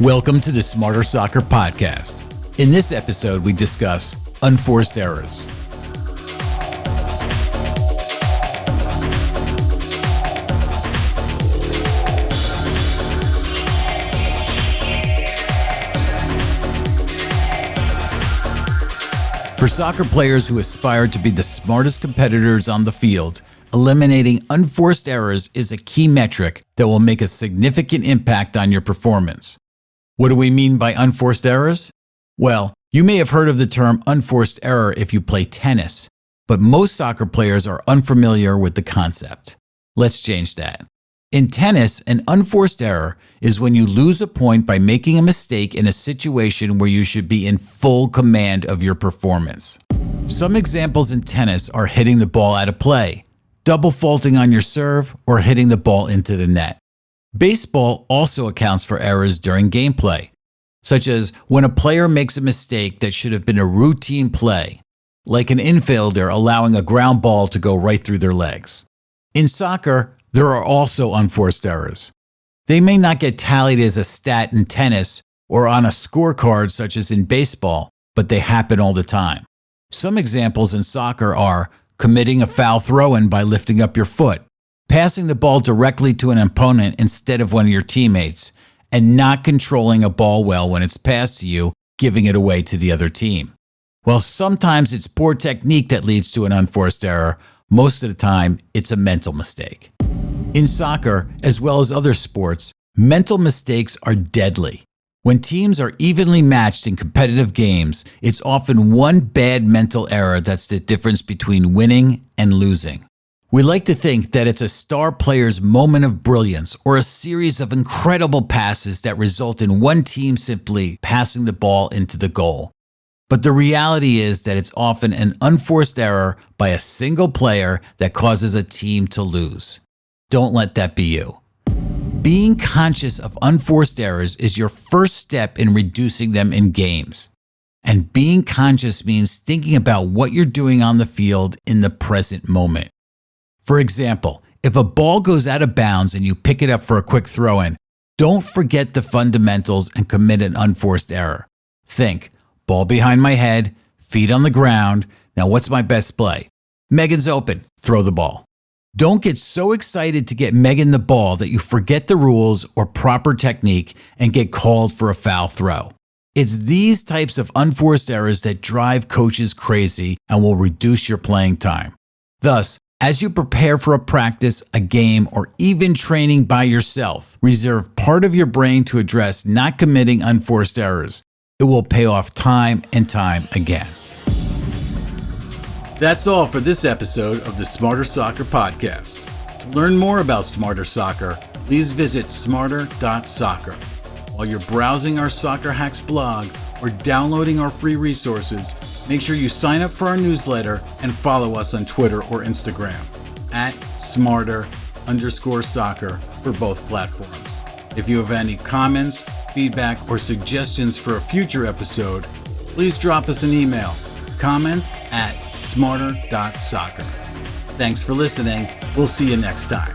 Welcome to the Smarter Soccer Podcast. In this episode, we discuss unforced errors. For soccer players who aspire to be the smartest competitors on the field, eliminating unforced errors is a key metric that will make a significant impact on your performance. What do we mean by unforced errors? Well, you may have heard of the term unforced error if you play tennis, but most soccer players are unfamiliar with the concept. Let's change that. In tennis, an unforced error is when you lose a point by making a mistake in a situation where you should be in full command of your performance. Some examples in tennis are hitting the ball out of play, double faulting on your serve, or hitting the ball into the net. Baseball also accounts for errors during gameplay, such as when a player makes a mistake that should have been a routine play, like an infielder allowing a ground ball to go right through their legs. In soccer, there are also unforced errors. They may not get tallied as a stat in tennis or on a scorecard such as in baseball, but they happen all the time. Some examples in soccer are committing a foul throw-in by lifting up your foot, passing the ball directly to an opponent instead of one of your teammates, and not controlling a ball well when it's passed to you, giving it away to the other team. While sometimes it's poor technique that leads to an unforced error, most of the time it's a mental mistake. In soccer, as well as other sports, mental mistakes are deadly. When teams are evenly matched in competitive games, it's often one bad mental error that's the difference between winning and losing. We like to think that it's a star player's moment of brilliance or a series of incredible passes that result in one team simply passing the ball into the goal. But the reality is that it's often an unforced error by a single player that causes a team to lose. Don't let that be you. Being conscious of unforced errors is your first step in reducing them in games. And being conscious means thinking about what you're doing on the field in the present moment. For example, if a ball goes out of bounds and you pick it up for a quick throw-in, don't forget the fundamentals and commit an unforced error. Think, ball behind my head, feet on the ground, now what's my best play? Megan's open, throw the ball. Don't get so excited to get Megan the ball that you forget the rules or proper technique and get called for a foul throw. It's these types of unforced errors that drive coaches crazy and will reduce your playing time. Thus, as you prepare for a practice, a game, or even training by yourself, reserve part of your brain to address not committing unforced errors. It will pay off time and time again. That's all for this episode of the Smarter Soccer Podcast. To learn more about Smarter Soccer, please visit smarter.soccer. While you're browsing our Soccer Hacks blog or downloading our free resources, make sure you sign up for our newsletter and follow us on Twitter or Instagram at @smarter_soccer for both platforms. If you have any comments, feedback, or suggestions for a future episode, please drop us an email, comments@smarter.soccer. Thanks for listening. We'll see you next time.